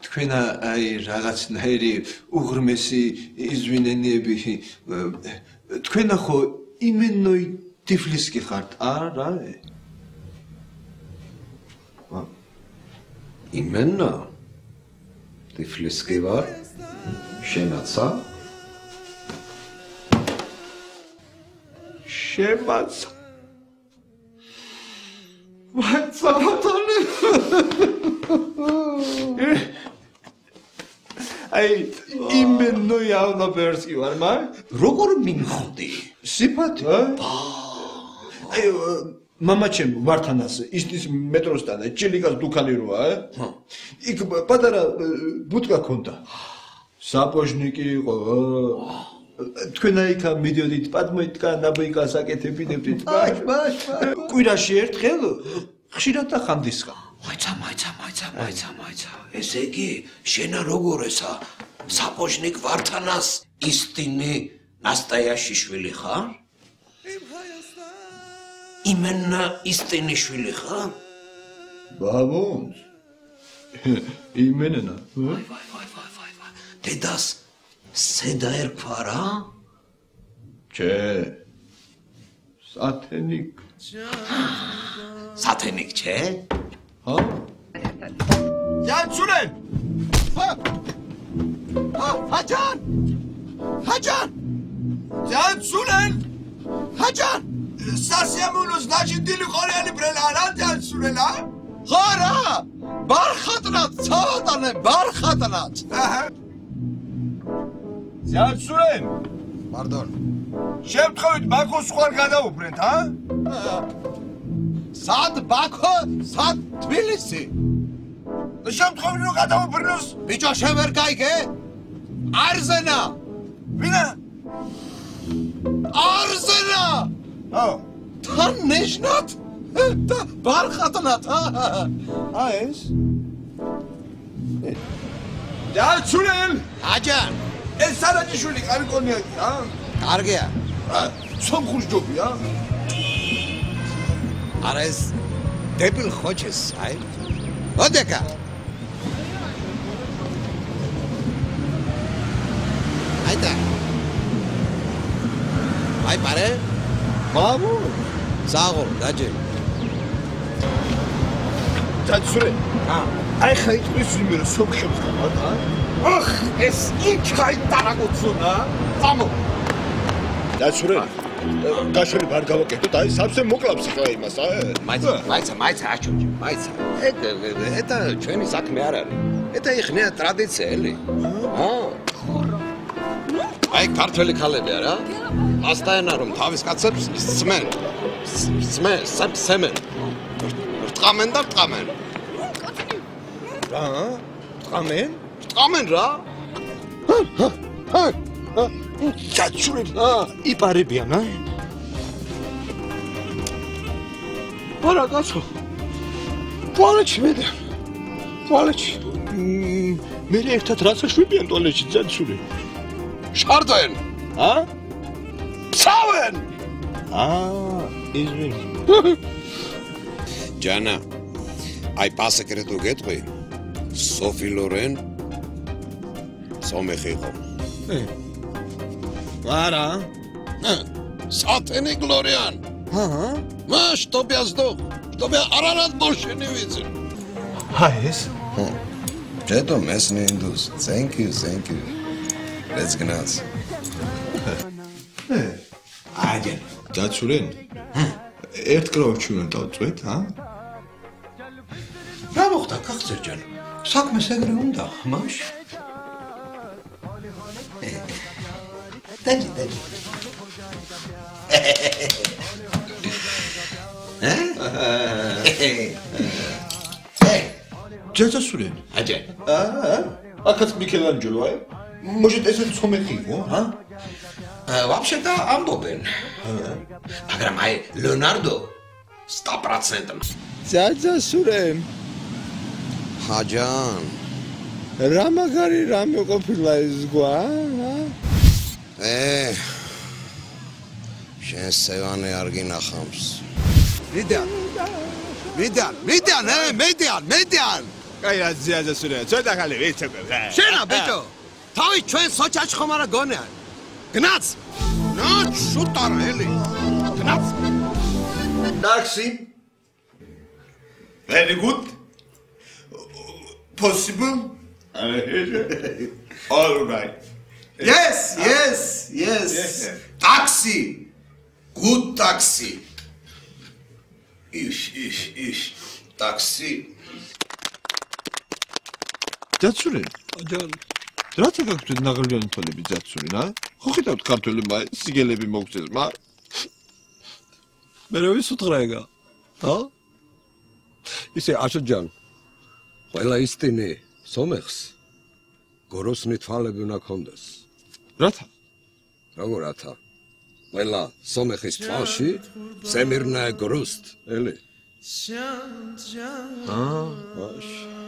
თქვენა აი რაღაცნაირი უღრმესი იზვინენიები თქვენა ხო იმენნოი ტიფლისკი ხართ არა იმენა ტიფლისკი ვარ შენაცა შემაცა მაცა ბატონო აი იმენნოი ავნაბერსკი ვარ მა როგორ მიმხვდი სიფათი აი მამაჩემ ვართანას ის მეტროსთან ჭილიკას დუქანი როა იქ პატარა ბუტკა ქონდა საპოჟნიკი იყო თქვენა იქა მიდიოდით პადმოიტკა ნაბოიკა საკეთებინებდით ბაშ კვირაში ერთხელ ხშირად ახანდისხა მაიცა ესე იგი შენა როგორ ესა საპოჟნიკ ვართანას ისტინი ნასტაიაში შვილი ხარ იმენა ისტინი შვილი ხარ ბაბონს იმენა ვაი დედას სედა ერქვა რა ჩე სათენიკ ჩე ჰა Yansulen! Hacan! Yansulen! Hacan! Sasyamunuz naçin dili koreani prelanan Yansulen ha? Hara! Barxatnat, savatane, barxatnat! Yansulen! Pardon. Შემთხვევით ბაქოს ხوار გადავუბრეთ, ჰა? Sad Bako, sad Tbilisi. შემთხვევით რომ გადავუბრინოს? ბიჭო, შენ ვერ გაიგე? არზენა! ვინა? არზენა! თან ნიშნად? და ბარხატნად, ეს? Yansulen! Hacan! ეს სარაჯიშვილი კარი კონიაკი, ჰა? კარგია. სომხური ჯობია? არა ეს დებილ ხოჩეს, აი. ოდეკა. აიტა. აი პარე. მამუ. ზაღო, დაჯე. დაძრე. აი ხა იტყვის იმერე სომხებს ხარ, ახ, ეს იქ ხაიტარაგოცუნა. წამო. დაძრე. გაშენი ბარ გავაკეთოთ, აი სავსე მოკლავს ხა იმას, მაიცა, აჩუჯი, მაიცა. ეტა ჩვენი საქმე არ არის. ეტა იხნია ტრადიციელი. აი ქართველი ქალები არა? ასტაენა რომ თავის კაცებს სცმენ. სცმენ. რტყამენ. რა? რტყამენ რა? ჩაჩურებ იპარებიან არა კაცო ტუალეტში მე ერთად რაცა შვებიან ტუალეტში ძაცური შარდენ ფსავენ იზვინ ჯანა აი პასეკრეტო გეტყვი სოფი ლორენ სომეხი იყო არა სათენი გლორიან მაშ ტობია არარად ბოლშენი ვიცი ეს ჯედო მესნი ინდუს thank you let's gnas აჯენ დაცურენ ერთ კროვში უნდა დავწვეთ რა მოხდა კახცერჯან საქმეს ეგრე უნდა მაშ დაჯი ჯაჯასურენ აჯე აკაც მიქელანჯელო აი может ეს სომეხი იყო вообще-то ამბობენ მაგრამ აი ლეონარდო 100% ჯაჯასურენ ჰაჯან რა მაგარი რამე ყოფილა ეს გვა შენ სევანე არ გინახავს მედიან კაი რა ზიაზესურე ცოტა ხალი ვიცები შენა ბიჭო თავი ჩვენ სოჭაჩ ხომ არა გონია გნაც ნაჩ შუტარა ელი გნაც Taxi. very good possible all right Yes. Taxi. Good taxi. Ish. Taxi. ჯაცური ჯან რაცა გაქვთ ნაღლიანი თვალები ჯაცური რა ხო ხედავთ ქართველებმა სიგელები მოგწეს მა მე რა ვისუთხრაეგა ჰა ისე აშოჯან ყველა ისტინი სომეხს გოროსნი თვალები უნდა ქონდეს რათა როგორათა ყველა სომეხის თვალში სემირნა გოროსთ ელი აა